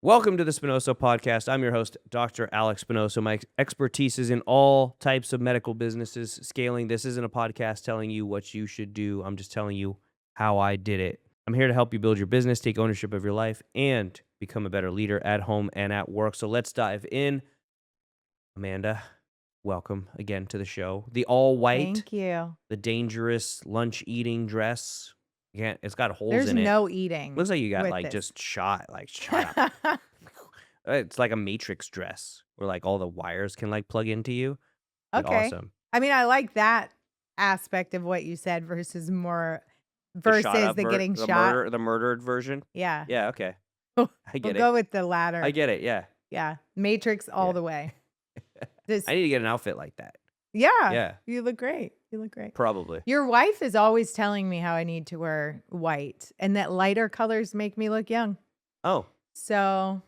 Welcome to the Spinoso Podcast. I'm your host, Dr. Alex Spinoso. My expertise is in all types of medical businesses, scaling. This isn't a podcast telling you what you should do. I'm just telling you how I did it. I'm here to help you build your business, take ownership of your life, and become a better leader at home and at work. So let's dive in. Amanda, welcome again to the show. The all white, Thank you. the dangerous lunch eating dress. Yeah, it's got holes There's in it. no eating. Looks like you got with like this. just shot up. It's like a Matrix dress where like all the wires can like plug into you. Like, Okay. awesome. I mean, I like that aspect of what you said versus The shot up the getting shot. the murdered version. Yeah. Yeah, okay. We'll I get it. go with the latter. I get it. Yeah. Yeah. Matrix all Yeah. the way. I need to get an outfit like that. Yeah. Yeah. You look great. You look great. Probably. Your wife is always telling me how I need to wear white and that lighter colors make me look young. Oh, So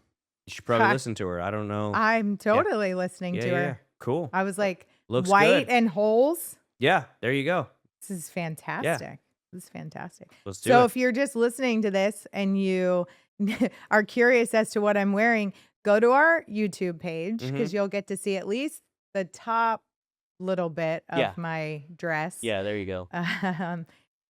you should probably listen to her. I don't know. I'm totally listening Yeah, to yeah, her. yeah. Cool. I was like, Looks white good. and holes. Yeah, there you go. This is fantastic. This is fantastic. Let's do So it. if you're just listening to this and you are curious as to what I'm wearing, go to our YouTube page because you'll get to see at least the top little bit of Yeah. my dress. Yeah, there you go.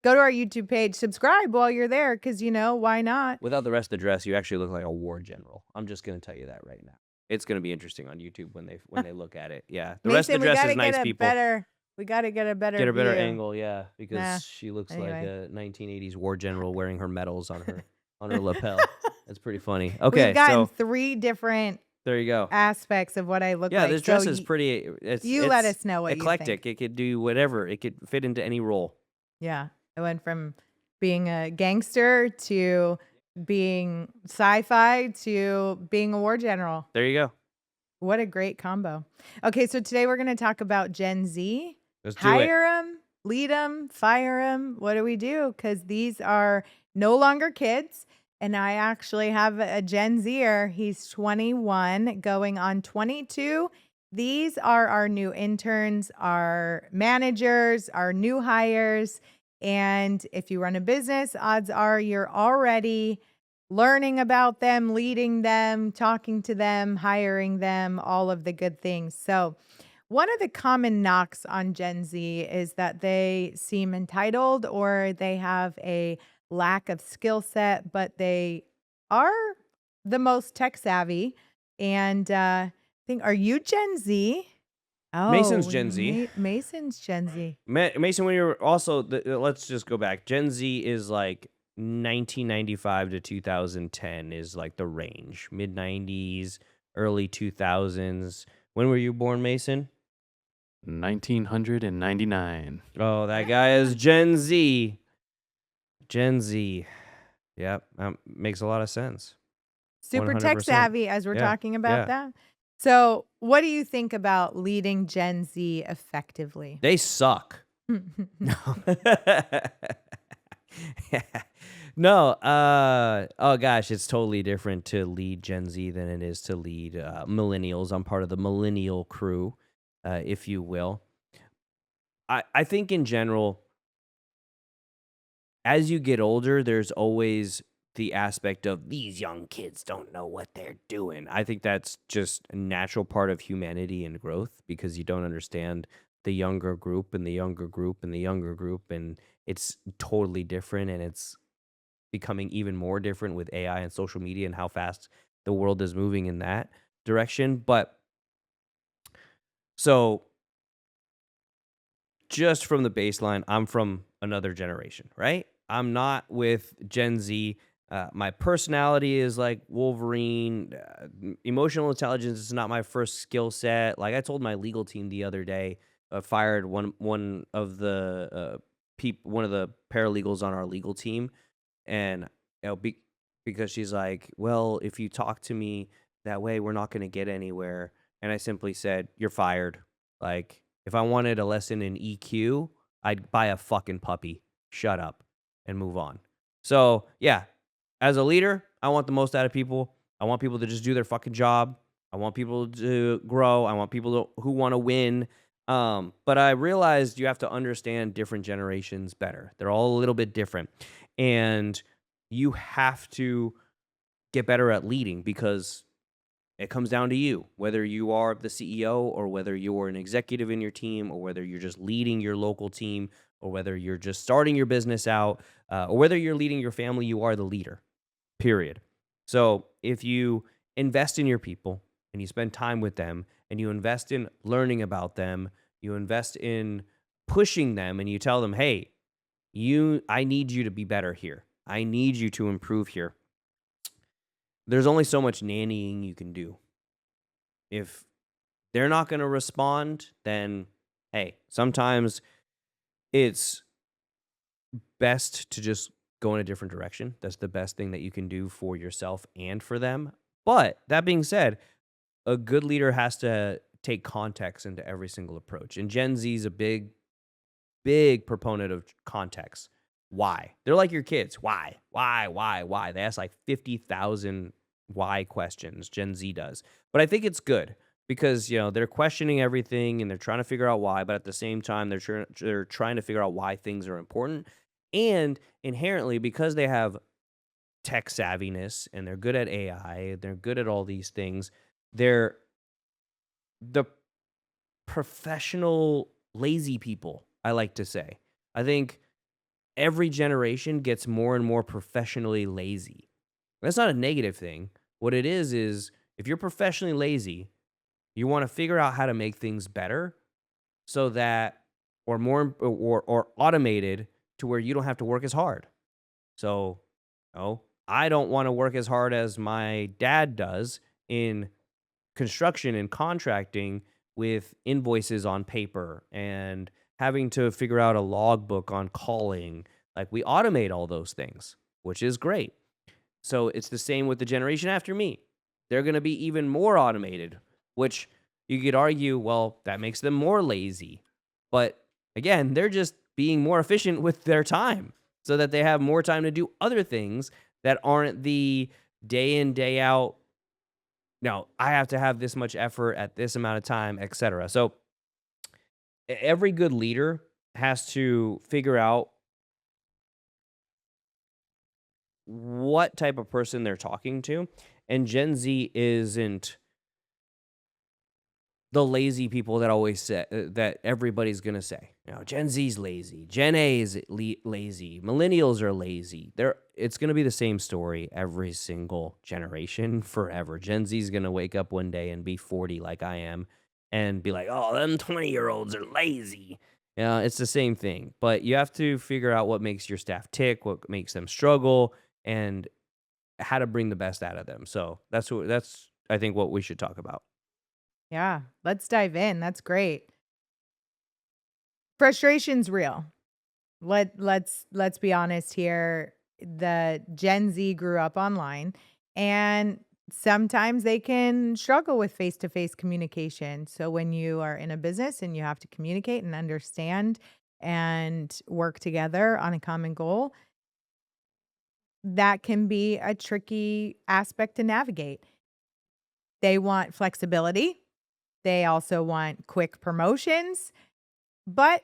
Go to our YouTube page, subscribe while you're there because, why not? Without the rest of the dress, you actually look like a war general. I'm just going to tell you that right now. It's going to be interesting on YouTube when they look at it. Yeah. The rest of the dress is nice people. We got to get a better Get a better view. angle, yeah, because Nah. she looks Anyway. like a 1980s war general wearing her medals on her lapel. That's pretty funny. Okay, We've gotten so 3 different there you go. aspects of what I look Yeah, like. this dress So is pretty. It's let us know what eclectic. you think. It could do whatever. It could fit into any role. Yeah. I went from being a gangster to being sci-fi to being a war general. There you go. What a great combo. Okay, so today we're going to talk about Gen Z. Let's do it. Hire them, lead them, fire them. What do we do? Because these are no longer kids. And I actually have a Gen Zer. He's 21, going on 22. These are our new interns, our managers, our new hires. And if you run a business, odds are you're already learning about them, leading them, talking to them, hiring them, all of the good things. So one of the common knocks on Gen Z is that they seem entitled or they have a lack of skill set, but they are the most tech savvy. And I think, are you Gen Z? Oh, Mason's Gen Z. Mason's Gen Z. Mason, when you're also, let's just go back. Gen Z is like 1995 to 2010 is like the range. Mid 90s, early 2000s. When were you born, Mason? 1999. Oh, that guy is Gen Z. Gen Z. Yep, makes a lot of sense. Super tech 100%. savvy as we're Yeah, talking about yeah. that. So what do you think about leading Gen Z effectively? They suck. No. No. Oh gosh, it's totally different to lead Gen Z than it is to lead millennials. I'm part of the millennial crew, if you will. I think in general, as you get older, there's always the aspect of these young kids don't know what they're doing. I think that's just a natural part of humanity and growth because you don't understand the younger group and the younger group and the younger group, and it's totally different, and it's becoming even more different with AI and social media and how fast the world is moving in that direction. But so just from the baseline, I'm from another generation, right? I'm not with Gen Z. My personality is like Wolverine. Emotional intelligence is not my first skill set. Like I told my legal team the other day, fired one of the one of the paralegals on our legal team, and because she's like, well, if you talk to me that way, we're not going to get anywhere. And I simply said, you're fired. Like if I wanted a lesson in EQ, I'd buy a fucking puppy. Shut up and move on. So yeah. As a leader, I want the most out of people. I want people to just do their fucking job. I want people to grow. I want people who want to win. But I realized you have to understand different generations better. They're all a little bit different. And you have to get better at leading because it comes down to you, whether you are the CEO or whether you're an executive in your team or whether you're just leading your local team or whether you're just starting your business out or whether you're leading your family, you are the leader, period. So if you invest in your people and you spend time with them and you invest in learning about them, you invest in pushing them and you tell them, hey, I need you to be better here. I need you to improve here. There's only so much nannying you can do. If they're not going to respond, then hey, sometimes it's best to just go in a different direction. That's the best thing that you can do for yourself and for them. But that being said, a good leader has to take context into every single approach. And Gen Z is a big proponent of context. Why? They're like your kids. Why? Why? They ask like 50,000 why questions. Gen Z does. But I think it's good because, they're questioning everything and they're trying to figure out why, but at the same time they're trying to figure out why things are important. And inherently because they have tech savviness and they're good at AI, they're good at all these things, they're the professional lazy people, I like to say. I think every generation gets more and more professionally lazy. That's not a negative thing. What it is if you're professionally lazy, you want to figure out how to make things better so that or more or automated to where you don't have to work as hard. So, I don't want to work as hard as my dad does in construction and contracting with invoices on paper and having to figure out a logbook on calling. Like we automate all those things, which is great. So it's the same with the generation after me. They're going to be even more automated, which you could argue, well, that makes them more lazy. But again, they're just being more efficient with their time so that they have more time to do other things that aren't the day in, day out. No, I have to have this much effort at this amount of time, etc. So every good leader has to figure out what type of person they're talking to. And Gen Z isn't the lazy people that always say that everybody's gonna say. Gen Z's lazy, Gen A is lazy, millennials are lazy. It's gonna be the same story every single generation forever. Gen Z's gonna wake up one day and be 40 like I am, and be like, "Oh, them 20-year-olds are lazy." It's the same thing. But you have to figure out what makes your staff tick, what makes them struggle, and how to bring the best out of them. So that's I think what we should talk about. Yeah, let's dive in. That's great. Frustration's real. Let's be honest here. The Gen Z grew up online and sometimes they can struggle with face-to-face communication. So when you are in a business and you have to communicate and understand and work together on a common goal, that can be a tricky aspect to navigate. They want flexibility. They also want quick promotions, but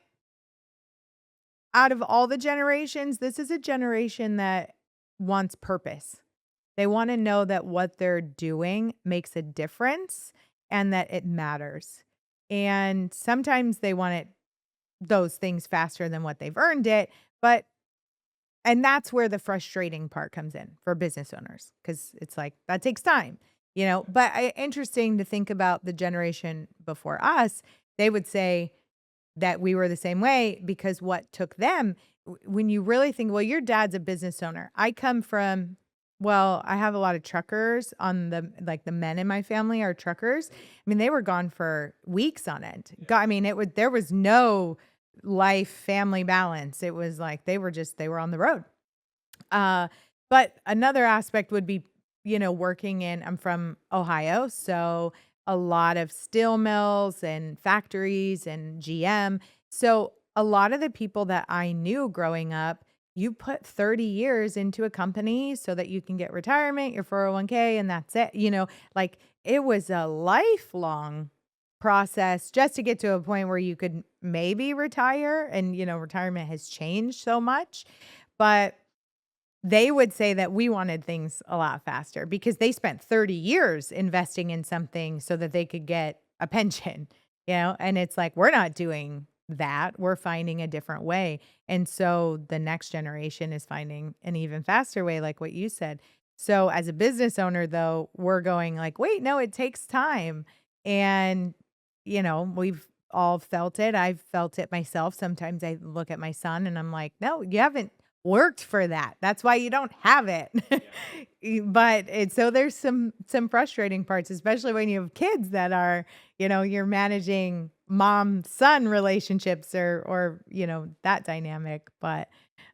out of all the generations, this is a generation that wants purpose. They wanna know that what they're doing makes a difference and that it matters. And sometimes they want those things faster than what they've earned it, but and that's where the frustrating part comes in for business owners because it's like, that takes time, But interesting to think about the generation before us, they would say that we were the same way because what took them when you really think, well, your dad's a business owner. I come from well, I have a lot of truckers on the men in my family are truckers. I mean, they were gone for weeks on end. I mean, there was no life family balance. It was like they were on the road. Uh, but another aspect would be, working I'm from Ohio, so a lot of steel mills and factories and GM. So a lot of the people that I knew growing up, you put 30 years into a company so that you can get retirement, your 401k, and that's it. Like it was a lifelong process just to get to a point where you could maybe retire. And, retirement has changed so much. But they would say that we wanted things a lot faster because they spent 30 years investing in something so that they could get a pension, and it's like, we're not doing that. We're finding a different way. And so the next generation is finding an even faster way, like what you said. So as a business owner, though, we're going like, wait, no, it takes time. And, we've all felt it. I've felt it myself. Sometimes I look at my son and I'm like, no, you haven't worked for that. That's why you don't have it. But so there's some frustrating parts, especially when you have kids that are, you're managing mom son relationships or that dynamic. But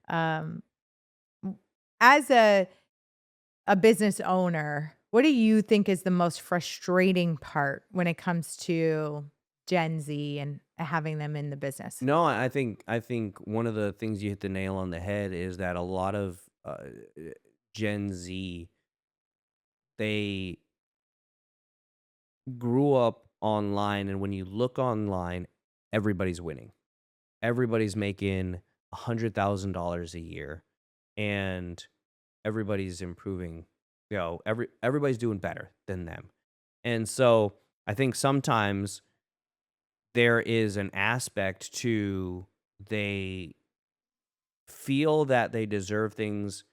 um as a business owner, what do you think is the most frustrating part when it comes to Gen Z and having them in the business? No, I think one of the things you hit the nail on the head is that a lot of Gen Z, they grew up online, and when you look online, everybody's winning. Everybody's making $100,000 a year, and everybody's improving. Everybody's doing better than them, and so I think sometimes there is an aspect to they feel that they deserve things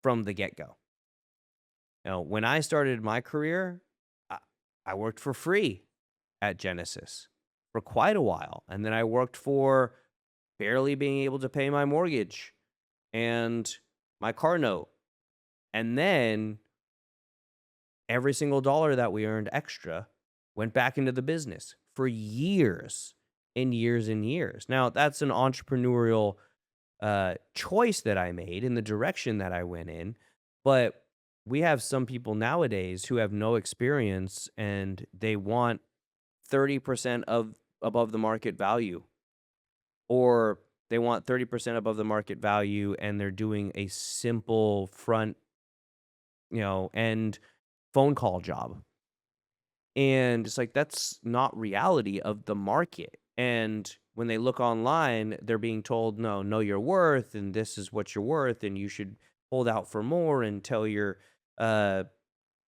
from the get go. When I started my career, I, I worked for free at Genesis for quite a while. And then I worked for barely being able to pay my mortgage and my car note. And then every single dollar that we earned extra went back into the business for years and years and years. Now, that's an entrepreneurial choice that I made in the direction that I went in. But we have some people nowadays who have no experience and they want 30% of above the market value, or they want 30% above the market value and they're doing a simple front, end phone call job. And it's like, that's not reality of the market. And when they look online, they're being told, no, know your worth, and this is what you're worth, and you should hold out for more and tell your uh,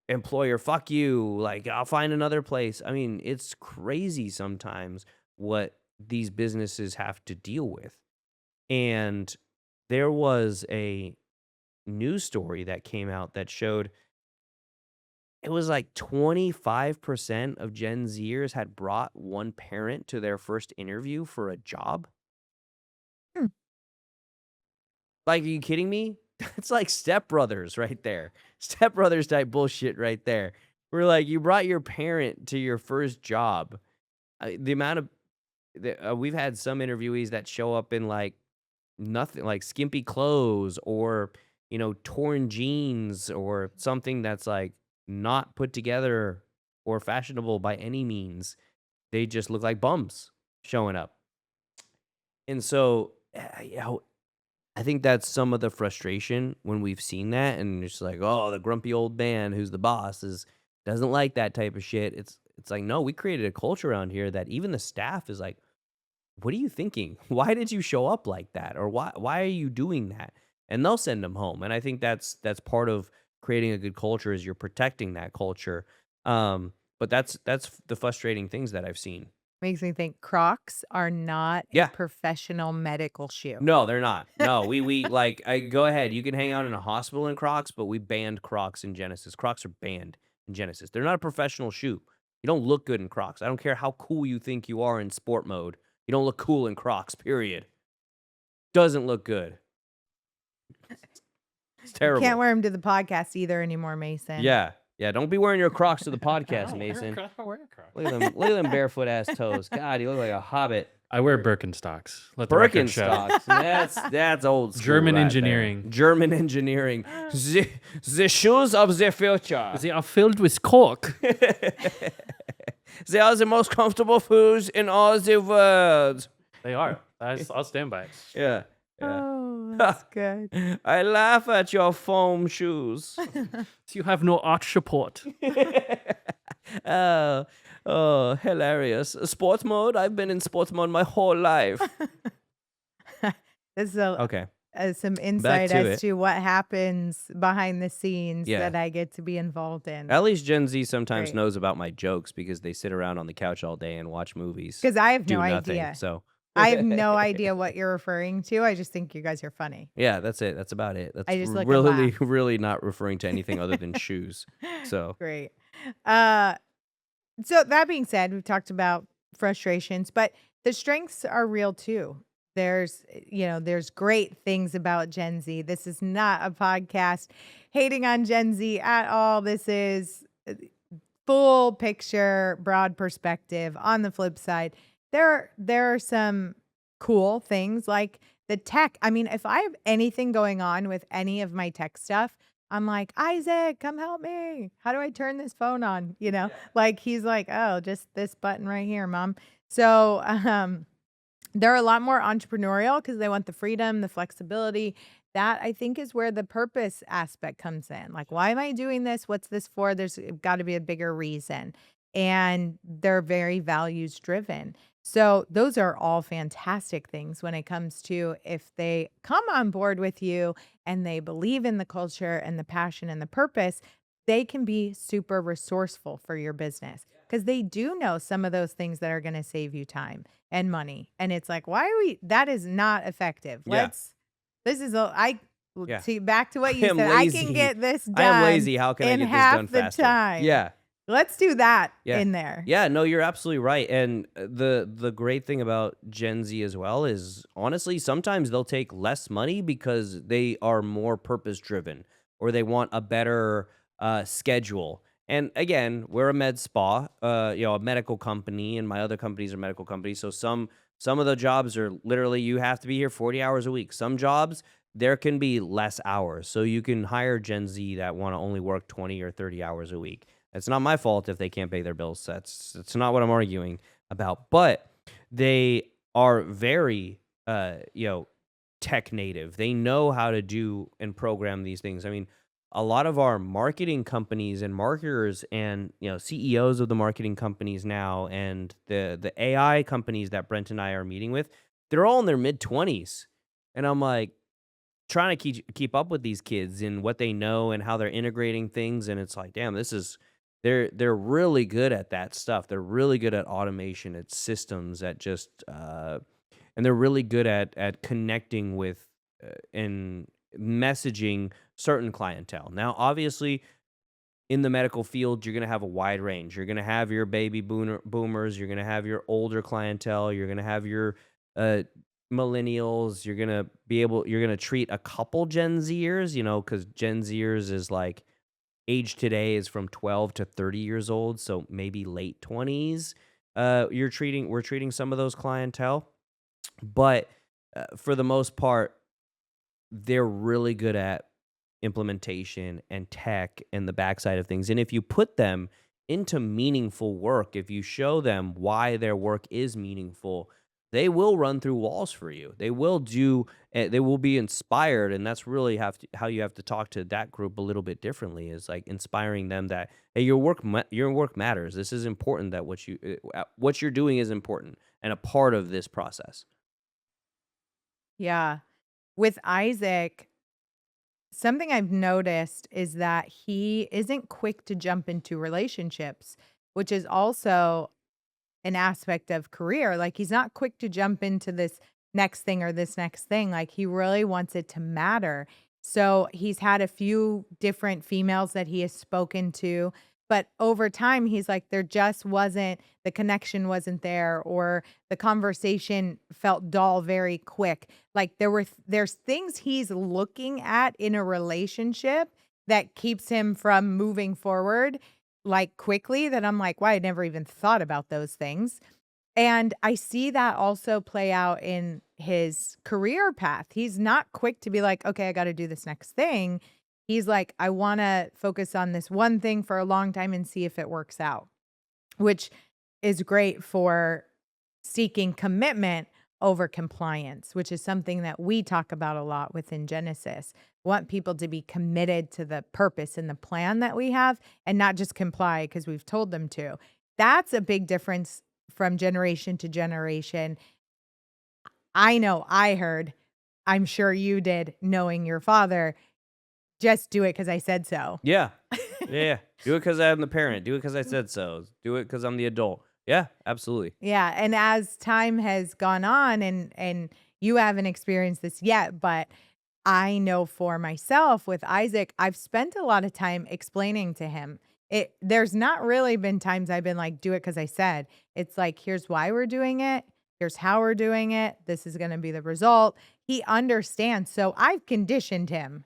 employer, fuck you, like, I'll find another place. I mean, it's crazy sometimes what these businesses have to deal with. And there was a news story that came out that showed it was like 25% of Gen Zers had brought one parent to their first interview for a job. Hmm. Like, are you kidding me? It's like Step Brothers right there. Step Brothers type bullshit right there. We're like, you brought your parent to your first job. The amount of we've had some interviewees that show up in like nothing, like skimpy clothes or torn jeans or something that's like not put together or fashionable by any means. They just look like bums showing up. And so, I think that's some of the frustration when we've seen that, and it's like, oh, the grumpy old man who's the boss doesn't like that type of shit. It's like, no, we created a culture around here that even the staff is like, what are you thinking? Why did you show up like that? Or why are you doing that? And they'll send them home. And I think that's part of creating a good culture is you're protecting that culture. But that's the frustrating things that I've seen. Makes me think Crocs are not a Yeah. professional medical shoe. No, they're not. No, we like I go ahead. You can hang out in a hospital in Crocs, but we banned Crocs in Genesis. Crocs are banned in Genesis. They're not a professional shoe. You don't look good in Crocs. I don't care how cool you think you are in sport mode. You don't look cool in Crocs, period. Doesn't look good. It's You terrible. can't wear them to the podcast either anymore, Mason. Yeah. Yeah, don't be wearing your Crocs to the podcast, Mason. I don't wear Crocs. Look at them barefoot ass toes. God, you look like a hobbit. I wear Birkenstocks. Let the record show. Birkenstocks. That's old school. German right there. engineering. German engineering. The shoes of the future. They are filled with cork. They are the most comfortable shoes in all the world. They are. I'll stand by it. Yeah. Oh, that's good. I laugh at your foam shoes. You have no arch support. Oh, hilarious. Sports mode? I've been in sports mode my whole life. This is a Okay. some insight to as it. to what happens behind the scenes Yeah. that I get to be involved in. At least Gen Z sometimes Great. knows about my jokes because they sit around on the couch all day and watch movies, Because I have do no nothing. idea. So I have no idea what you're referring to. I just think you guys are funny. yeah, that's it. That's about it. That's I just look and really, laugh. really not referring to anything other than shoes. So Great. Uh, so that being said, we've talked about frustrations, but the strengths are real too. There's great things about Gen Z. This is not a podcast hating on Gen Z at all. This is full picture, broad perspective. On the flip side, there are some cool things like the tech. I mean, if I have anything going on with any of my tech stuff, I'm like, Isaac, come help me. How do I turn this phone on? Like he's like, oh, just this button right here, mom. So they're a lot more entrepreneurial because they want the freedom, the flexibility. That I think is where the purpose aspect comes in. Like, why am I doing this? What's this for? There's got to be a bigger reason. And they're very values driven. So, those are all fantastic things when it comes to if they come on board with you and they believe in the culture and the passion and the purpose, they can be super resourceful for your business because they do know some of those things that are going to save you time and money. And it's like, why are we, that is not effective. Yeah. This is a, I, Yeah. see, back to what I you am said. I lazy. can get this done. I am lazy. How can I in get this half done the faster? time. Yeah. Let's do that Yeah. in there. Yeah, no, you're absolutely right. And the great thing about Gen Z as well is honestly, sometimes they'll take less money because they are more purpose driven or they want a better schedule. And again, we're a med spa, a medical company, and my other companies are medical companies. So some of the jobs are literally you have to be here 40 hours a week. Some jobs there can be less hours. So you can hire Gen Z that want to only work 20 or 30 hours a week. It's not my fault if they can't pay their bills. That's not what I'm arguing about. But they are very, tech native. They know how to do and program these things. I mean, a lot of our marketing companies and marketers and CEOs of the marketing companies now and the AI companies that Brent and I are meeting with, they're all in their mid-20s, and I'm like trying to keep up with these kids and what they know and how they're integrating things, and it's like, damn, this is they're really good at that stuff. They're really good at automation, at systems, at just and they're really good at connecting with and messaging certain clientele. Now, obviously, in the medical field, you're going to have a wide range. You're going to have your baby boomers. You're going to have your older clientele. You're going to have your uh, millennials. You're going to treat a couple Gen Zers, because Gen Zers is like age today is from 12 to 30 years old. So maybe late 20s. We're treating some of those clientele. But for the most part, they're really good at implementation and tech and the backside of things. And if you put them into meaningful work, if you show them why their work is meaningful, they will run through walls for you. They will be inspired. And that's really how you have to talk to that group a little bit differently, is like inspiring them that, hey, your work matters. This is important, that what you're doing is important and a part of this process. Yeah. With Isaac, something I've noticed is that he isn't quick to jump into relationships, which is also an aspect of career. Like he's not quick to jump into this next thing or this next thing. Like he really wants it to matter. So he's had a few different females that he has spoken to, but over time he's like there just wasn't the connection wasn't there, or the conversation felt dull very quick. Like there's things he's looking at in a relationship that keeps him from moving forward like quickly, that I'm like, why I never even thought about those things. And I see that also play out in his career path. He's not quick to be like, okay, I got to do this next thing. He's like, I want to focus on this one thing for a long time and see if it works out, which is great for seeking commitment over compliance, which is something that we talk about a lot within Genesis. Want people to be committed to the purpose and the plan that we have and not just comply because we've told them to. That's a big difference from generation to generation. I know I heard I'm sure you did, knowing your father, just do it because I said so. Yeah. Yeah. Do it because I'm the parent. Do it because I said so. Do it because I'm the adult. Yeah, absolutely. Yeah, and as time has gone on and you haven't experienced this yet, but I know for myself with Isaac, I've spent a lot of time explaining to him. There's not really been times I've been like, do it because I said. It's like, here's why we're doing it. Here's how we're doing it. This is going to be the result. He understands. So I've conditioned him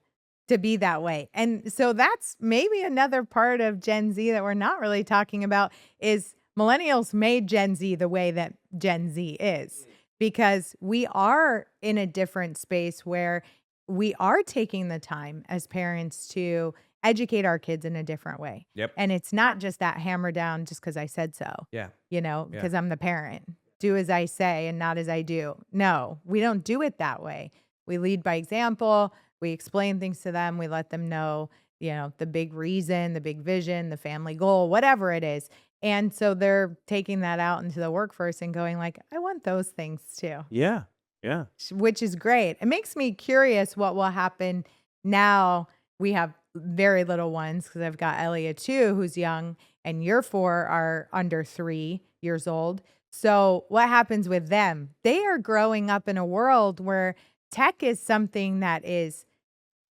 to be that way. And so that's maybe another part of Gen Z that we're not really talking about is millennials made Gen Z the way that Gen Z is because we are in a different space where we are taking the time as parents to educate our kids in a different way. Yep. And it's not just that hammer down just because I said so, Yeah. Yeah. because I'm the parent. Do as I say and not as I do. No, we don't do it that way. We lead by example. We explain things to them. We let them know, the big reason, the big vision, the family goal, whatever it is. And so they're taking that out into the workforce and going like, I want those things too, Yeah. Yeah. which is great. It makes me curious what will happen now. We have very little ones because I've got Elliot too, who's young, and your 4 are under 3 years old. So what happens with them? They are growing up in a world where tech is something that is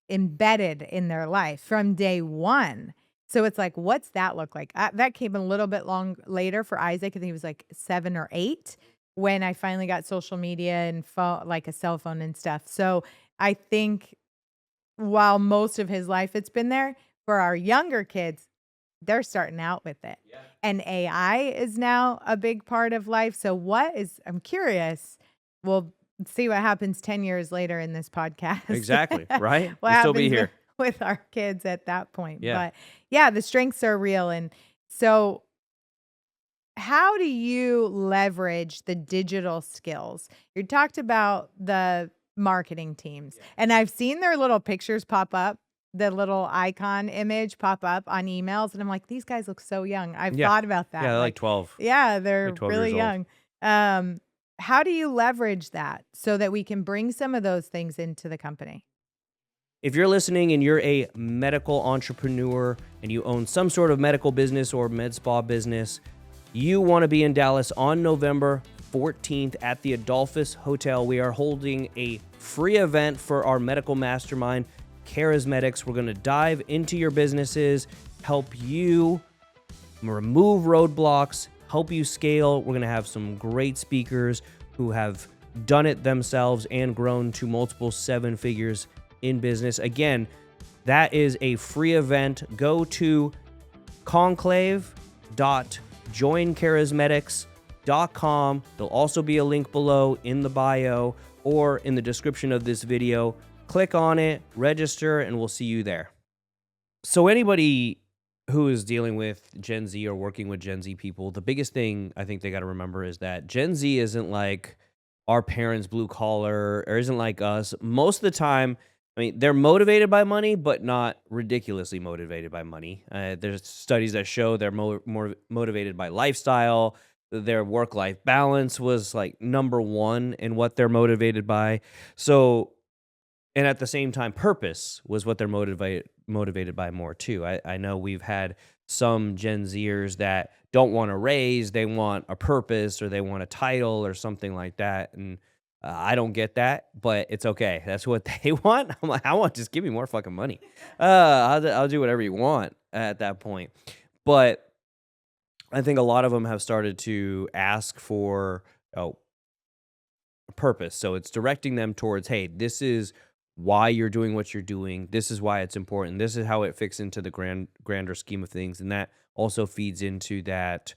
embedded in their life from day one. So it's like, what's that look like? That came a little bit long later for Isaac. I think he was like 7 or 8 when I finally got social media and like a cell phone and stuff. So I think while most of his life it's been there, for our younger kids, they're starting out with it. Yeah. And AI is now a big part of life. So I'm curious. We'll see what happens 10 years later in this podcast. Exactly. Right. What We'll still be happens here. with our kids at that point. Yeah. But yeah, the strengths are real. And so how do you leverage the digital skills? You talked about the marketing teams, and I've seen their little pictures pop up, the little icon image pop up on emails, and I'm like, these guys look so young. I've Yeah. thought about that. Yeah. They're like 12. Yeah, they're like 12 really years old. young. How do you leverage that so that we can bring some of those things into the company? If you're listening and you're a medical entrepreneur and you own some sort of medical business or med spa business, you want to be in Dallas on November 14th at the Adolphus Hotel. We are holding a free event for our medical mastermind, Charismatics. We're going to dive into your businesses, help you remove roadblocks, help you scale. We're going to have some great speakers who have done it themselves and grown to multiple 7 figures in business. Again, that is a free event. Go to conclave.joincharismatics.com. There'll also be a link below in the bio or in the description of this video. Click on it, register, and we'll see you there. So anybody who is dealing with Gen Z or working with Gen Z people, the biggest thing I think they got to remember is that Gen Z isn't like our parents' blue collar or isn't like us. Most of the time, I mean, they're motivated by money, but not ridiculously motivated by money. There's studies that show they're more motivated by lifestyle. Their work-life balance was like number 1 in what they're motivated by. So, and at the same time, purpose was what they're motivated by more too. I know we've had some Gen Zers that don't want a raise, they want a purpose or they want a title or something like that. And I don't get that, but it's okay. That's what they want. I'm like, just give me more fucking money. I'll do whatever you want at that point. But I think a lot of them have started to ask for a purpose. So it's directing them towards, hey, this is why you're doing what you're doing. This is why it's important. This is how it fits into the grander scheme of things. And that also feeds into that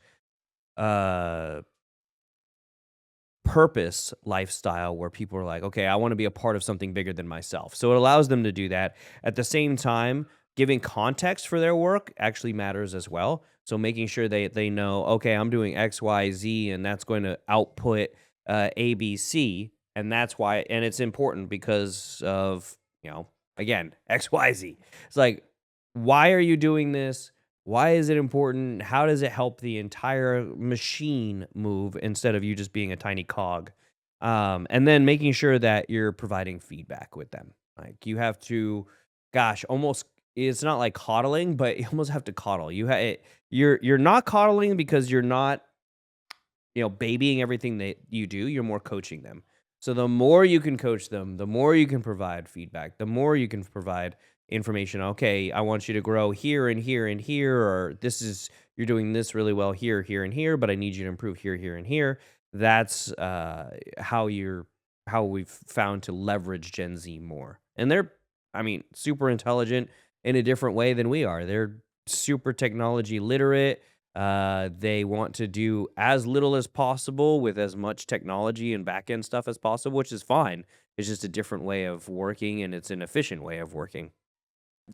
purpose lifestyle where people are like, okay, I want to be a part of something bigger than myself. So it allows them to do that. At the same time, giving context for their work actually matters as well. So making sure they know, okay, I'm doing X, Y, Z, and that's going to output A, B, C. And that's why, and it's important because of, again, X, Y, Z. It's like, why are you doing this? Why is it important? How does it help the entire machine move instead of you just being a tiny cog And then making sure that you're providing feedback with them. Like you have to, gosh, almost it's not like coddling, but you almost have to coddle. You're not coddling because you're not babying everything that you do. You're more coaching them. So the more you can coach them, the more you can provide feedback, the more you can provide information. Okay, I want you to grow here and here and here, or you're doing this really well here, here and here, but I need you to improve here, here and here. That's how we've found to leverage Gen Z more. And they're, I mean, super intelligent in a different way than we are. They're super technology literate. They want to do as little as possible with as much technology and back end stuff as possible, which is fine. It's just a different way of working and it's an efficient way of working.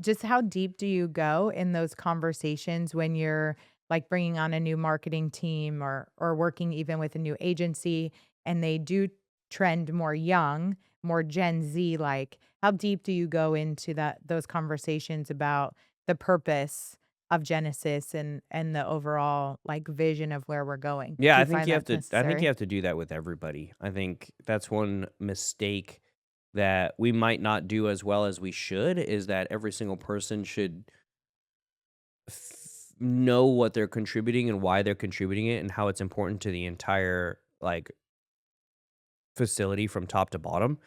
Just how deep do you go in those conversations when you're like bringing on a new marketing team or working even with a new agency and they do trend more young, more Gen Z like? How deep do you go into those conversations about the purpose of Genesis and the overall like vision of where we're going? Yeah, Do I you think find you have that's to I think you necessary? have to do that with everybody. I think that's one mistake that we might not do as well as we should is that every single person should know what they're contributing and why they're contributing it and how it's important to the entire like facility from top to bottom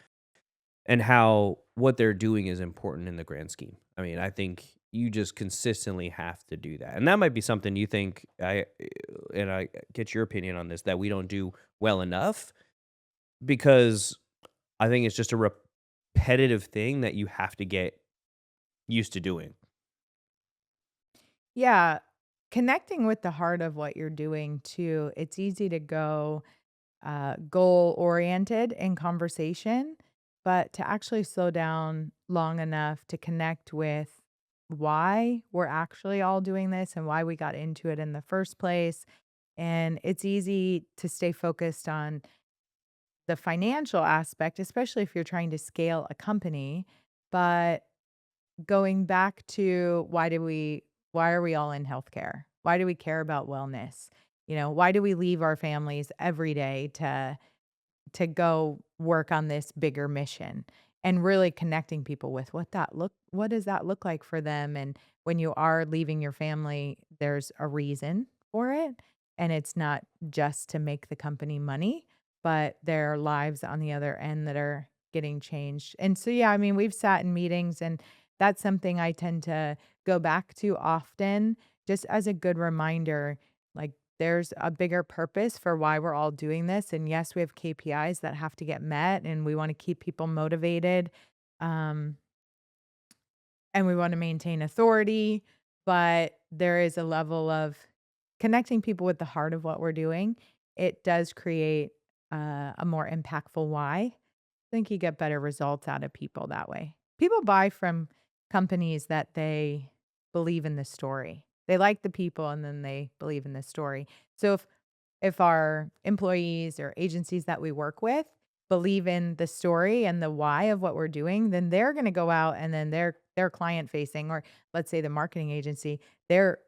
and how what they're doing is important in the grand scheme. I mean, I think you just consistently have to do that. And that might be something you think I get your opinion on this that we don't do well enough because I think it's just a repetitive thing that you have to get used to doing. Yeah. Connecting with the heart of what you're doing too. It's easy to go goal oriented in conversation, but to actually slow down long enough to connect with why we're actually all doing this and why we got into it in the first place. And it's easy to stay focused on the financial aspect, especially if you're trying to scale a company. But going back to why are we all in healthcare? Why do we care about wellness? Why do we leave our families every day to go work on this bigger mission? And really connecting people with what does that look like for them? And when you are leaving your family, there's a reason for it. And it's not just to make the company money, but there are lives on the other end that are getting changed. And so, yeah, I mean, we've sat in meetings and that's something I tend to go back to often just as a good reminder. Like, there's a bigger purpose for why we're all doing this. And yes, we have KPIs that have to get met and we want to keep people motivated. Um, and we want to maintain authority, but there is a level of connecting people with the heart of what we're doing. It does create a more impactful why. I think you get better results out of people that way. People buy from companies that they believe in the story. They like the people and then they believe in the story. So if our employees or agencies that we work with believe in the story and the why of what we're doing, then they're going to go out and then they're client facing, or let's say the marketing agency, they're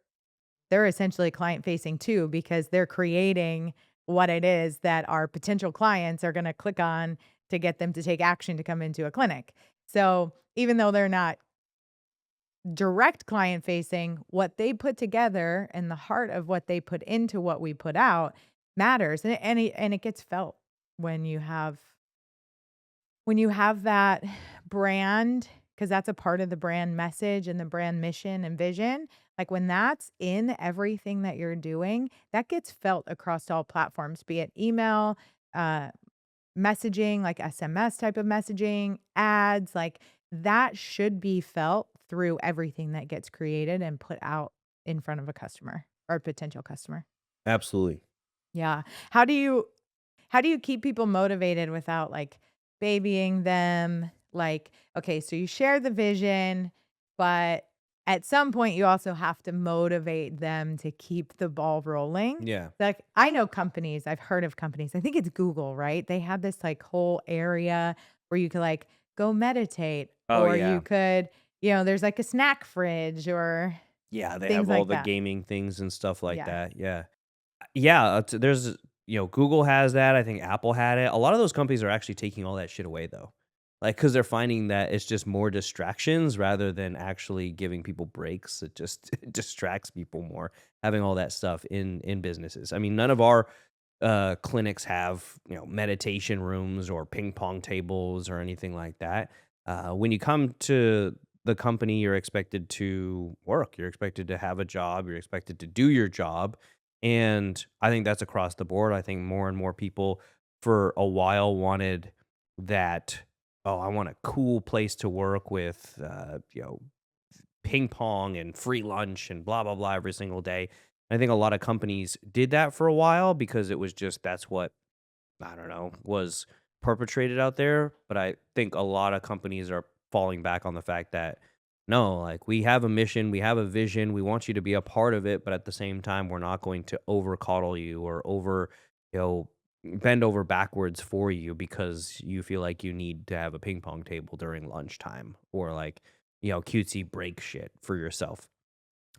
essentially client facing too because they're creating what it is that our potential clients are going to click on to get them to take action to come into a clinic. So, even though they're not direct client facing, what they put together and the heart of what they put into what we put out matters, and it gets felt when you have that brand, because that's a part of the brand message and the brand mission and vision. Like when that's in everything that you're doing, that gets felt across all platforms, be it email, uh, messaging, like SMS type of messaging, ads, like that should be felt through everything that gets created and put out in front of a customer or a potential customer. Absolutely. Yeah. How do you how do you keep people motivated without like babying them? Like, okay, so you share the vision, but at some point you also have to motivate them to keep the ball rolling. Yeah. Like, I know companies, I've heard of companies. I think it's Google, right? They have this like whole area where you could like go meditate Oh or yeah. you could, there's like a snack fridge or Yeah, they things have all like the that. gaming things and stuff like Yeah. that. Yeah. Yeah, there's Google has that. I think Apple had it. A lot of those companies are actually taking all that shit away though. Like, because they're finding that it's just more distractions rather than actually giving people breaks. It just it distracts people more having all that stuff in businesses. I mean, none of our clinics have meditation rooms or ping pong tables or anything like that. When you come to the company, you're expected to work. You're expected to have a job. You're expected to do your job, and I think that's across the board. I think more and more people for a while wanted that. Oh, I want a cool place to work with, ping pong and free lunch and blah blah blah every single day. I think a lot of companies did that for a while because it was just that's what I don't know was perpetrated out there. But I think a lot of companies are falling back on the fact that no, like we have a mission, we have a vision, we want you to be a part of it, but at the same time, we're not going to over coddle you or over, you know, bend over backwards for you because you feel like you need to have a ping pong table during lunchtime or like, cutesy break shit for yourself.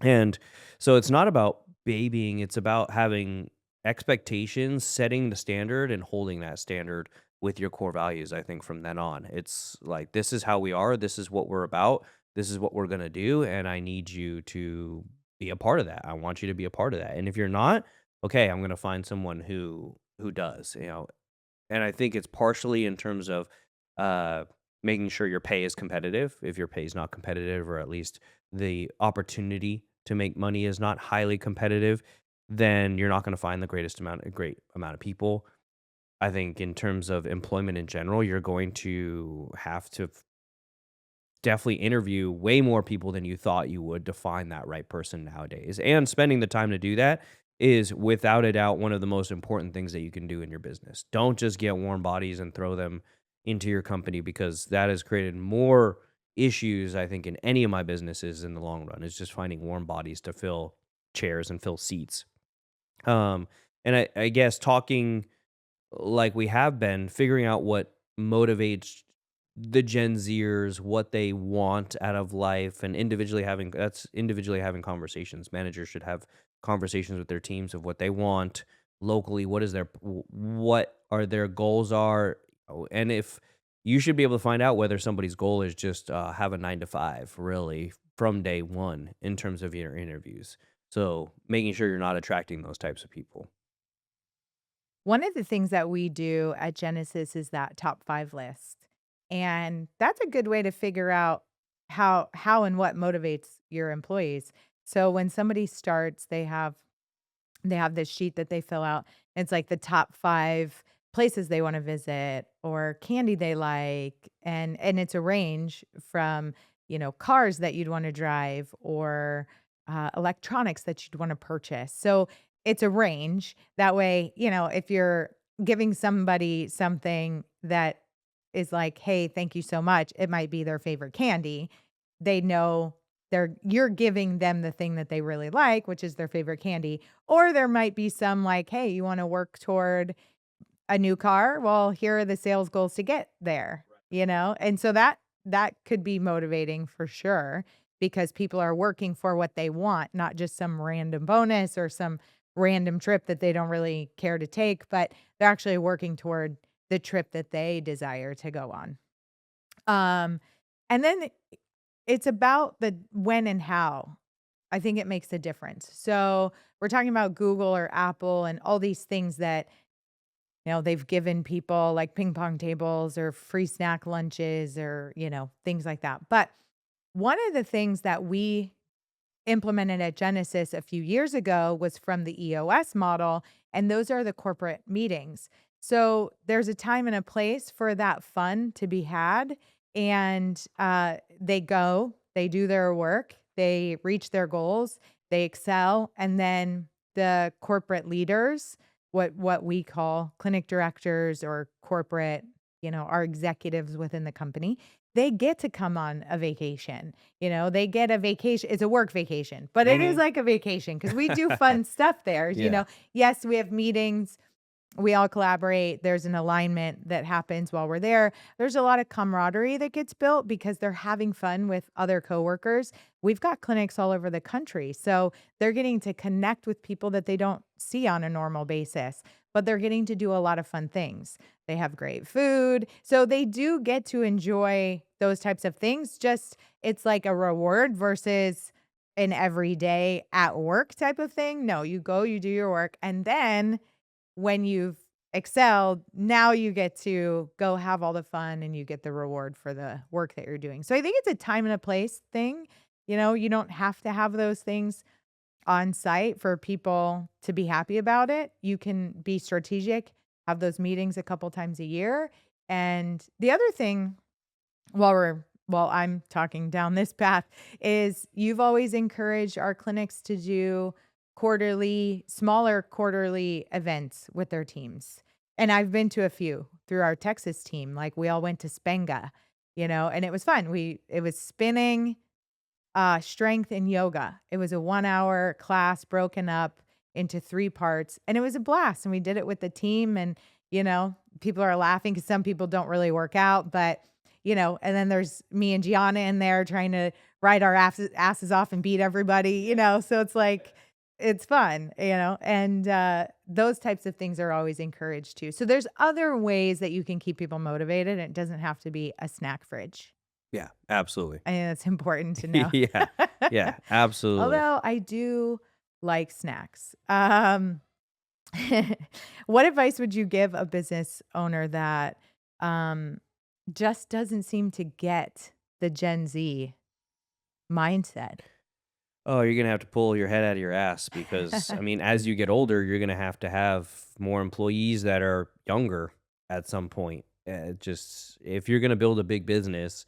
And so it's not about babying, it's about having expectations, setting the standard and holding that standard with your core values, I think from then on. It's like this is how we are, this is what we're about, this is what we're going to do and I need you to be a part of that. I want you to be a part of that. And if you're not, okay, I'm going to find someone who does, and I think it's partially in terms of uh, making sure your pay is competitive. If your pay is not competitive, or at least the opportunity to make money is not highly competitive, then you're not going to find the great amount of people. I think in terms of employment in general, you're going to have to definitely interview way more people than you thought you would to find that right person nowadays. And spending the time to do that is without a doubt one of the most important things that you can do in your business. Don't just get warm bodies and throw them into your company because that has created more issues, I think, in any of my businesses in the long run. Is just finding warm bodies to fill chairs and fill seats. Um, and I guess talking like we have been, figuring out what motivates the Gen Zers, what they want out of life, and individually having conversations. Managers should have conversations with their teams of what they want locally. What are their goals are, and if you should be able to find out whether somebody's goal is just have a 9 to 5 really from day one in terms of your interviews. So making sure you're not attracting those types of people. One of the things that we do at Genesis is that top 5 list. And that's a good way to figure out how and what motivates your employees. So when somebody starts, they have this sheet that they fill out. It's like the top 5 places they want to visit or candy they like, and it's a range from, cars that you'd want to drive or electronics that you'd want to purchase. So it's a range. That way, if you're giving somebody something that is like, "Hey, thank you so much," it might be their favorite candy. They know you're giving them the thing that they really like, which is their favorite candy. Or there might be some like, "Hey, you wanna work toward a new car? Well, here are the sales goals to get there," you know? And so that could be motivating for sure because people are working for what they want, not just some random bonus or some random trip that they don't really care to take, but they're actually working toward the trip that they desire to go on. Um, and then it's about the when and how. I think it makes a difference. So we're talking about Google or Apple and all these things that, they've given people like ping pong tables or free snack lunches or, things like that. But one of the things that we implemented at Genesis a few years ago was from the EOS model, and those are the corporate meetings. So there's a time and a place for that fun to be had, and they do their work, they reach their goals, they excel, and then the corporate leaders, what we call clinic directors or corporate, our executives within the company, they get to come on a vacation. They get a vacation. It's a work vacation, but it is Mhm. like a vacation because we do fun stuff there. Yeah. Yes, we have meetings We all collaborate. There's an alignment that happens while we're there. There's a lot of camaraderie that gets built because they're having fun with other coworkers. We've got clinics all over the country. So they're getting to connect with people that they don't see on a normal basis, but they're getting to do a lot of fun things. They have great food. So they do get to enjoy those types of things. Just it's like a reward versus an everyday at work type of thing. No, you go, you do your work, and then when you've excelled, now you get to go have all the fun and you get the reward for the work that you're doing. So I think it's a time and a place thing. You don't have to have those things on site for people to be happy about it. You can be strategic, have those meetings a couple times a year. And the other thing while I'm talking down this path is you've always encouraged our clinics to do smaller quarterly events with their teams. And I've been to a few through our Texas team. Like we all went to Spenga, and it was fun. It was spinning, strength and yoga. It was a 1 hour class broken up into 3 parts, and it was a blast. And we did it with the team, and people are laughing because some people don't really work out, but and then there's me and Gianna in there trying to ride our asses off and beat everybody. So it's like it's fun, and those types of things are always encouraged too. So there's other ways that you can keep people motivated. And it doesn't have to be a snack fridge. Yeah, absolutely. I think that's important to know. Yeah, yeah, absolutely. Although I do like snacks. What advice would you give a business owner that just doesn't seem to get the Gen Z mindset? Oh, you're gonna have to pull your head out of your ass because I mean, as you get older, you're gonna have to have more employees that are younger at some point. Just if you're gonna build a big business,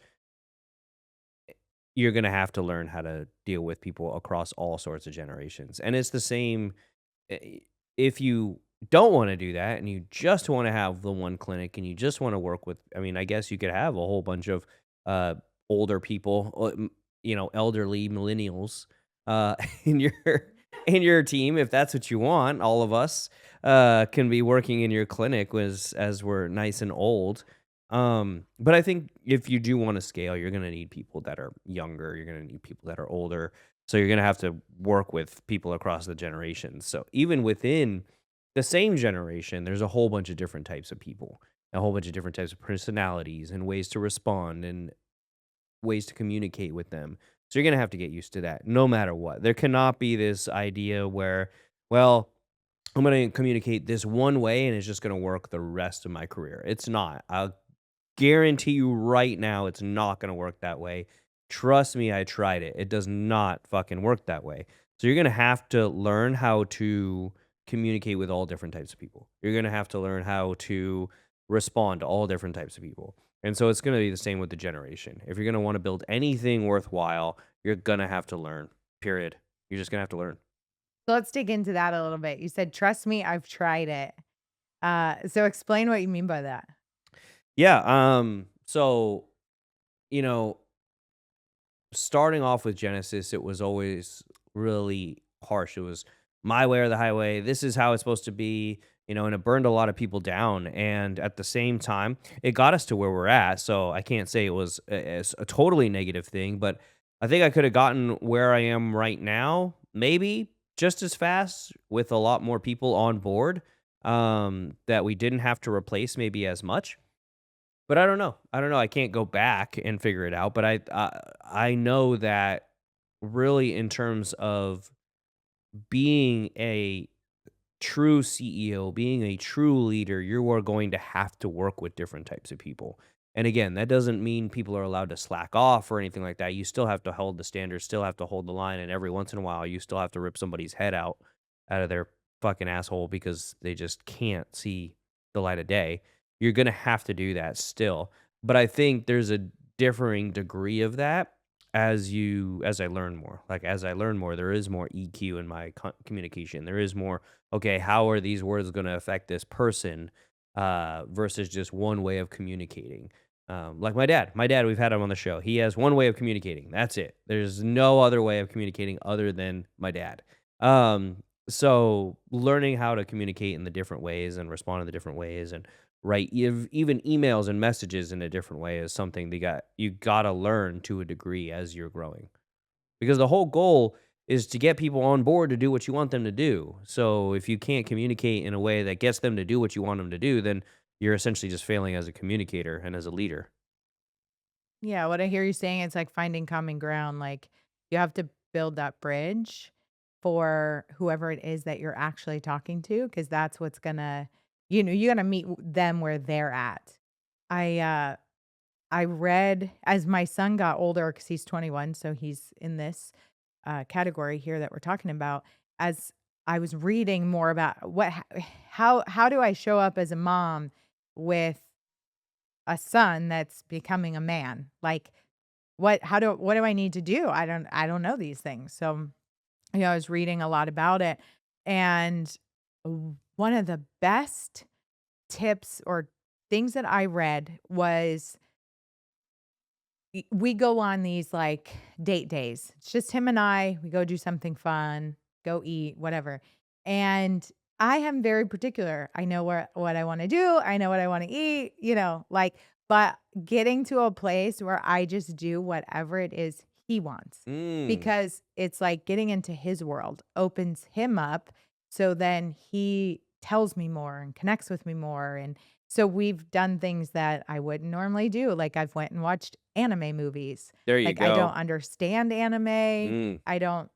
you're gonna have to learn how to deal with people across all sorts of generations. And it's the same if you don't want to do that and you just want to have the one clinic and you just want to work with, I mean, I guess you could have a whole bunch of uh older people, elderly millennials in your team if that's what you want. All of us can be working in your clinic as we're nice and old. But I think if you do want to scale, you're going to need people that are younger, you're going to need people that are older. So you're going to have to work with people across the generations. So even within the same generation, there's a whole bunch of different types of people, a whole bunch of different types of personalities and ways to respond and ways to communicate with them. So you're going to have to get used to that no matter what. There cannot be this idea where, well, I'm going to communicate this one way and it's just going to work the rest of my career. It's not. I'll guarantee you right now it's not going to work that way. Trust me, I tried it. It does not fucking work that way. So you're going to have to learn how to communicate with all different types of people. You're going to have to learn how to respond to all different types of people. And so it's going to be the same with the generation. If you're going to want to build anything worthwhile, you're going to have to learn, period. You're just going to have to learn. So let's dig into that a little bit. You said, trust me, I've tried it. So explain what you mean by that. Yeah. So, you know, starting off with Genesis, it was always really harsh. It was my way or the highway. This is how it's supposed to be, and it burned a lot of people down. And at the same time, it got us to where we're at. So I can't say it was a totally negative thing, but I think I could have gotten where I am right now, maybe just as fast with a lot more people on board that we didn't have to replace maybe as much. But I don't know. I can't go back and figure it out. But I know that really in terms of being a true CEO, being a true leader, you are going to have to work with different types of people. And again, that doesn't mean people are allowed to slack off or anything like that. You still have to hold the standards, still have to hold the line, and every once in a while, you still have to rip somebody's head out of their fucking asshole because they just can't see the light of day. You're gonna have to do that still. But I think there's a differing degree of that as I learn more. Like as I learn more, there is more EQ in my communication. There is more, okay, how are these words going to affect this person versus just one way of communicating. Like my dad. We've had him on the show. He has one way of communicating. That's it. There's no other way of communicating other than my dad. So learning how to communicate in the different ways and respond in the different ways and write even emails and messages in a different way is something you gotta learn to a degree as you're growing. Because the whole goal is to get people on board to do what you want them to do. So if you can't communicate in a way that gets them to do what you want them to do, then you're essentially just failing as a communicator and as a leader. Yeah, what I hear you saying, it's like finding common ground. Like you have to build that bridge for whoever it is that you're actually talking to, because that's what's gonna, you gotta meet them where they're at. I I read as my son got older, because he's 21, so he's in this category here that we're talking about. As I was reading more about how do I show up as a mom with a son that's becoming a man? Like what do I need to do? I don't know these things. So, I was reading a lot about it, and one of the best tips or things that I read was we go on these like date days. It's just him and I. We go do something fun, go eat, whatever. And I am very particular. I know what I want to do. I know what I want to eat, like, but getting to a place where I just do whatever it is he wants, Mm. because it's like getting into his world opens him up. So then he tells me more and connects with me more. And so we've done things that I wouldn't normally do. Like I've went and watched anime movies. There you Like I don't go. understand anime. Mm. I don't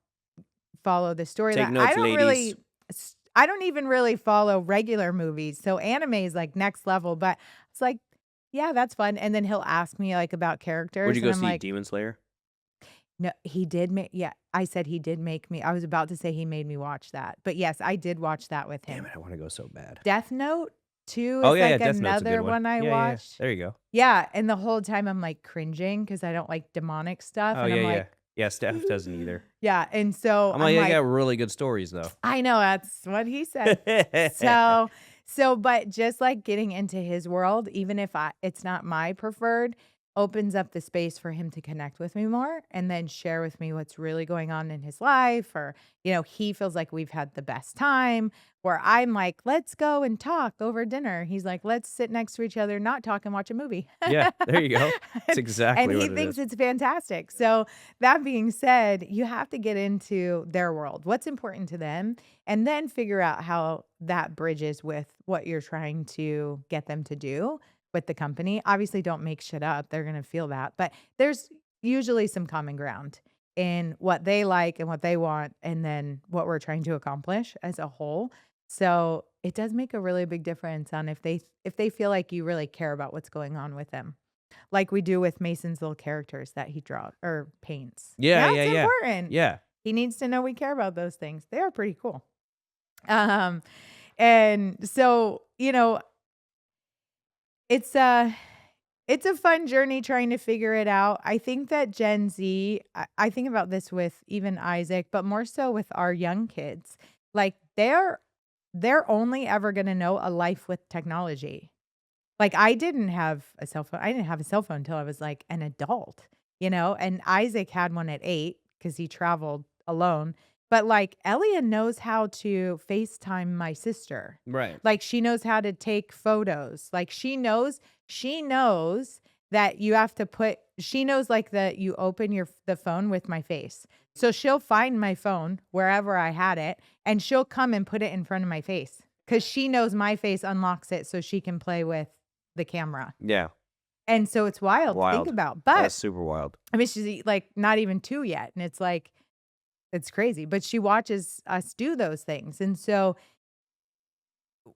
follow the Take storyline. notes, ladies. I don't even really follow regular movies. So anime is like next level, but it's like, yeah, that's fun. And then he'll ask me like about Where'd characters you and go I'm see? like, Demon Slayer? no, he did make, yeah, I said he did make me. I was about to say he made me watch that. But yes, I did watch that with Damn him. it, I wanna go so bad. Death Note 2 Oh, is yeah, yeah, like Death Note's a good another one. one I Yeah, yeah, yeah. watched. There you go. Yeah, and the whole time I'm, like, cringing because I don't like demonic stuff, Oh, and yeah, I'm yeah. like, Yeah, Steph doesn't either. yeah, and so I'm like, I'm "They like, got really good stories, though." I know, that's what he said. So but just, like, getting into his world, even if it's not my preferred, opens up the space for him to connect with me more and then share with me what's really going on in his life, or, he feels like we've had the best time, where I'm like, "Let's go and talk over dinner." He's like, "Let's sit next to each other, not talk and watch a movie." Yeah, there you go. It's And exactly he what it thinks is. it's fantastic. So, that being said, you have to get into their world, what's important to them, and then figure out how that bridges with what you're trying to get them to do with the company. Obviously, don't make shit up. They're going to feel that. But there's usually some common ground in what they like and what they want, and then what we're trying to accomplish as a whole. So, it does make a really big difference on if they feel like you really care about what's going on with them. Like we do with Mason's little characters that he draws or paints. Yeah, Yeah, yeah, it's yeah. important. Yeah. He needs to know we care about those things. They are pretty cool. Um, and so, it's a it's a fun journey trying to figure it out. I think that Gen Z, I think about this with even Isaac, but more so with our young kids. Like they're only ever going to know a life with technology. Like, I didn't have a cell phone. I didn't have a cell phone until I was, like, an adult, and Isaac had one at 8 because he traveled alone. But, like, Elia knows how to FaceTime my sister. Right. Like, she knows how to take photos. Like, she knows that you have to she knows, like, that you open the phone with my face. So she'll find my phone wherever I had it, and she'll come and put it in front of my face because she knows my face unlocks it so she can play with the camera. Yeah. And so it's wild to think Wild. about. That's But super wild. I mean, she's like not even 2 yet. And it's like, it's crazy. But she watches us do those things. And so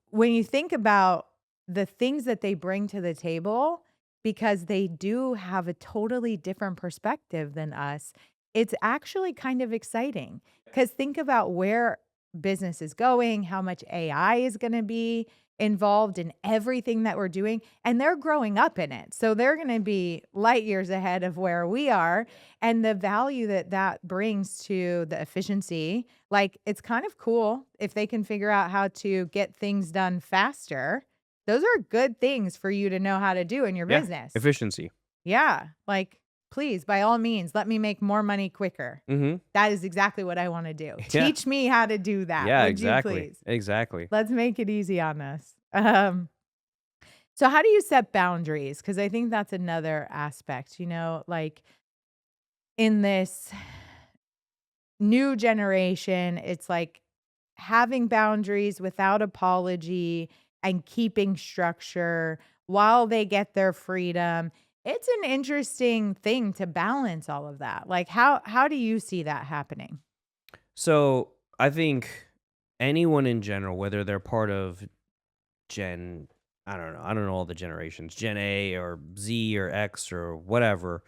when you think about the things that they bring to the table, because they do have a totally different perspective than us, it's actually kind of exciting. Because think about where business is going, how much AI is going to be involved in everything that we're doing, and they're growing up in it. So they're going to be light years ahead of where we are, and the value that brings to the efficiency. Like, it's kind of cool if they can figure out how to get things done faster. Those are good things for you to know how to do in your Yeah. business. Efficiency. Yeah, like please, by all means, let me make more money quicker. Mm-hmm. That is exactly what I want to do. Yeah. Teach me how to do that. Yeah, Would exactly. you please? Exactly. Let's make it easy on us. So how do you set boundaries? Because I think that's another aspect, like in this new generation, it's like having boundaries without apology and keeping structure while they get their freedom. It's an interesting thing to balance all of that. Like how do you see that happening? So I think anyone in general, whether they're part of Gen, I don't know all the generations, Gen A or Z or X or whatever,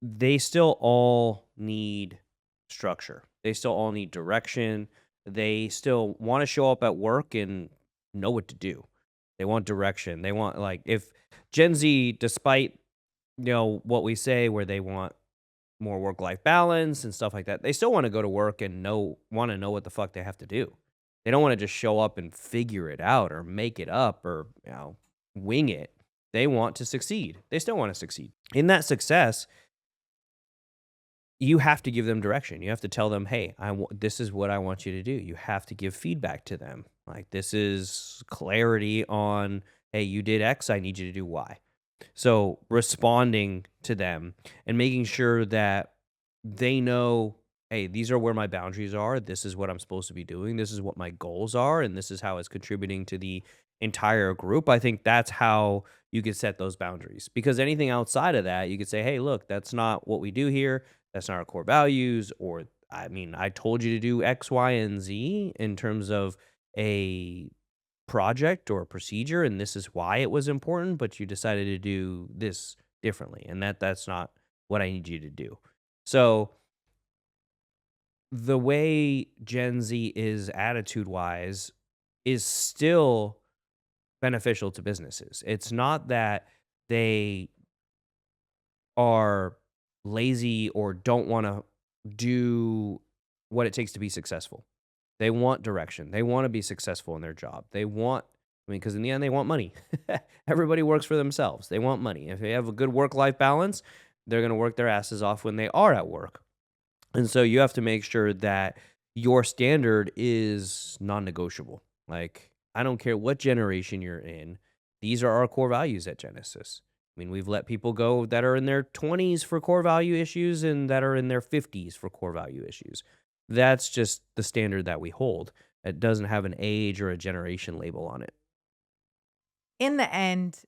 they still all need structure. They still all need direction. They still want to show up at work and know what to do. They want direction. They want, like, if Gen Z, despite what we say, where they want more work life balance and stuff like that, they still want to go to work and want to know what the fuck they have to do. They don't want to just show up and figure it out or make it up or wing it. They want to succeed. They still want to succeed. In that success, you have to give them direction. You have to tell them, hey, this is what I want you to do. You have to give feedback to them. Like, this is clarity on, hey, you did X, I need you to do Y. So responding to them and making sure that they know, hey, these are where my boundaries are. This is what I'm supposed to be doing. This is what my goals are. And this is how it's contributing to the entire group. I think that's how you could set those boundaries, because anything outside of that, you could say, hey, look, that's not what we do here. That's not our core values. Or, I mean, I told you to do X, Y, and Z in terms of a project or a procedure, and this is why it was important, but you decided to do this differently, and that's not what I need you to do. So the way Gen Z is attitude wise is still beneficial to businesses. It's not that they are lazy or don't want to do what it takes to be successful. They want direction. They want to be successful in their job. Because in the end, they want money. Everybody works for themselves. They want money. If they have a good work-life balance, they're going to work their asses off when they are at work. And so you have to make sure that your standard is non-negotiable. Like, I don't care what generation you're in. These are our core values at Genesis. I mean, we've let people go that are in their 20s for core value issues and that are in their 50s for core value issues. That's just the standard that we hold. It doesn't have an age or a generation label on it. In the end,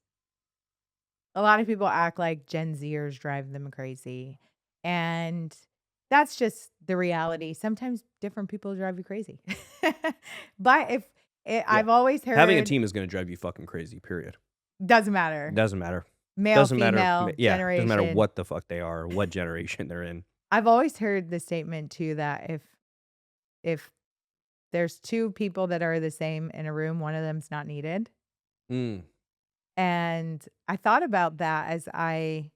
a lot of people act like Gen Zers drive them crazy. And that's just the reality. Sometimes different people drive you crazy. But Yeah. I've always Having a heard, team is going to drive you fucking crazy, period. doesn't matter. Doesn't matter. Male, Doesn't matter. female, Yeah, doesn't matter generation. what the fuck they are or what generation they're in. I've always heard the statement too that if there's two people that are the same in a room, one of them's not needed. Mm. And I thought about that as I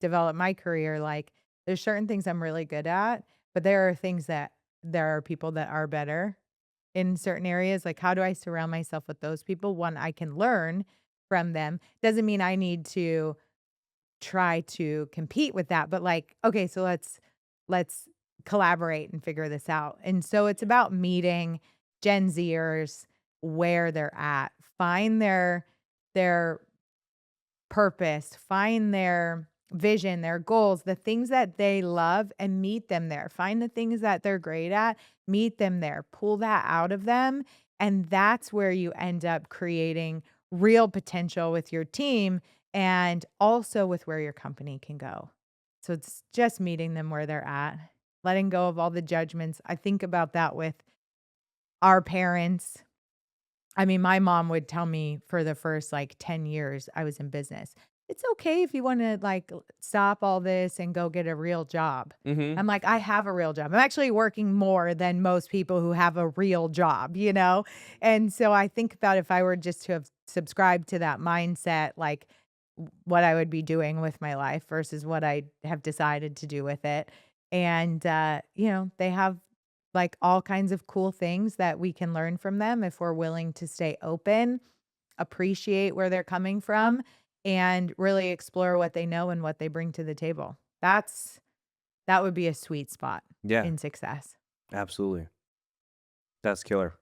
developed my career. Like, there's certain things I'm really good at, but there are things that there are people that are better in certain areas. Like, how do I surround myself with those people? One, I can learn from them. Doesn't mean I need to try to compete with that, but like, okay, so let's collaborate and figure this out. And so it's about meeting Gen Zers where they're at. Find their purpose, find their vision, their goals, the things that they love, and meet them there. Find the things that they're great at, meet them there, pull that out of them. And that's where you end up creating real potential with your team and also with where your company can go. So it's just meeting them where they're at, letting go of all the judgments. I think about that with our parents. I mean, my mom would tell me for the first like 10 years I was in business, it's okay if you want to like stop all this and go get a real job. Mm-hmm. I'm like, I have a real job. I'm actually working more than most people who have a real job. And so I think about if I were just to have subscribed to that mindset, like what I would be doing with my life versus what I have decided to do with it. And, they have like all kinds of cool things that we can learn from them if we're willing to stay open, appreciate where they're coming from, and really explore what they know and what they bring to the table. That would be a sweet spot Yeah, in success. absolutely. That's killer.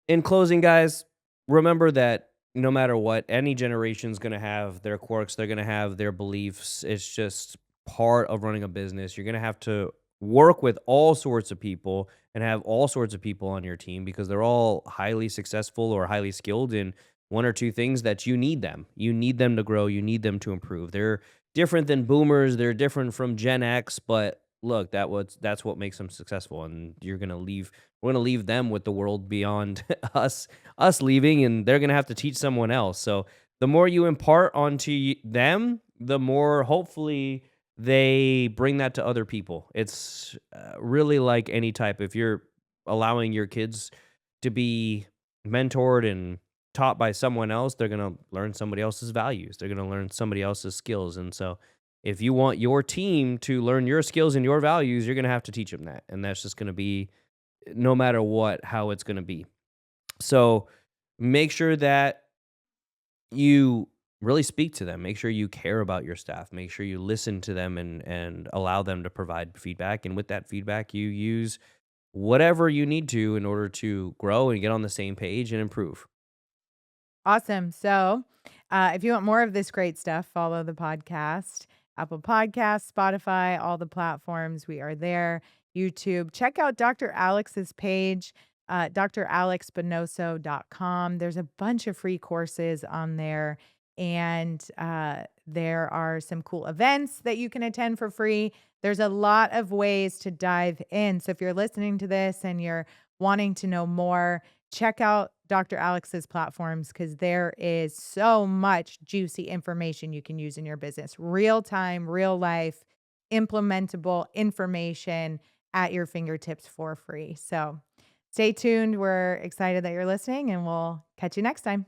In closing, guys, remember that no matter what, any generation's going to have their quirks, they're going to have their beliefs. It's just part of running a business. You're going to have to work with all sorts of people and have all sorts of people on your team because they're all highly successful or highly skilled in one or two things that you need them. You need them to grow, you need them to improve. They're different than boomers, they're different from Gen X, but look, that's what makes them successful, and we're gonna leave them with the world beyond us leaving, and they're gonna have to teach someone else. So the more you impart onto them, the more hopefully they bring that to other people. It's really like any type. If you're allowing your kids to be mentored and taught by someone else, they're gonna learn somebody else's values. They're gonna learn somebody else's skills, and so if you want your team to learn your skills and your values, you're gonna have to teach them that, and that's just gonna be no matter what, how it's going to be. So make sure that you really speak to them. Make sure you care about your staff. Make sure you listen to them and allow them to provide feedback. And with that feedback, you use whatever you need to in order to grow and get on the same page and improve. Awesome. So, if you want more of this great stuff, follow the podcast, Apple Podcasts, Spotify, all the platforms. We are there. YouTube. Check out Dr. Alex's page, dralexbonoso.com. There's a bunch of free courses on there, and there are some cool events that you can attend for free. There's a lot of ways to dive in. So if you're listening to this and you're wanting to know more, check out Dr. Alex's platforms because there is so much juicy information you can use in your business. Real time, real life, implementable information at your fingertips for free. So stay tuned. We're excited that you're listening, and we'll catch you next time.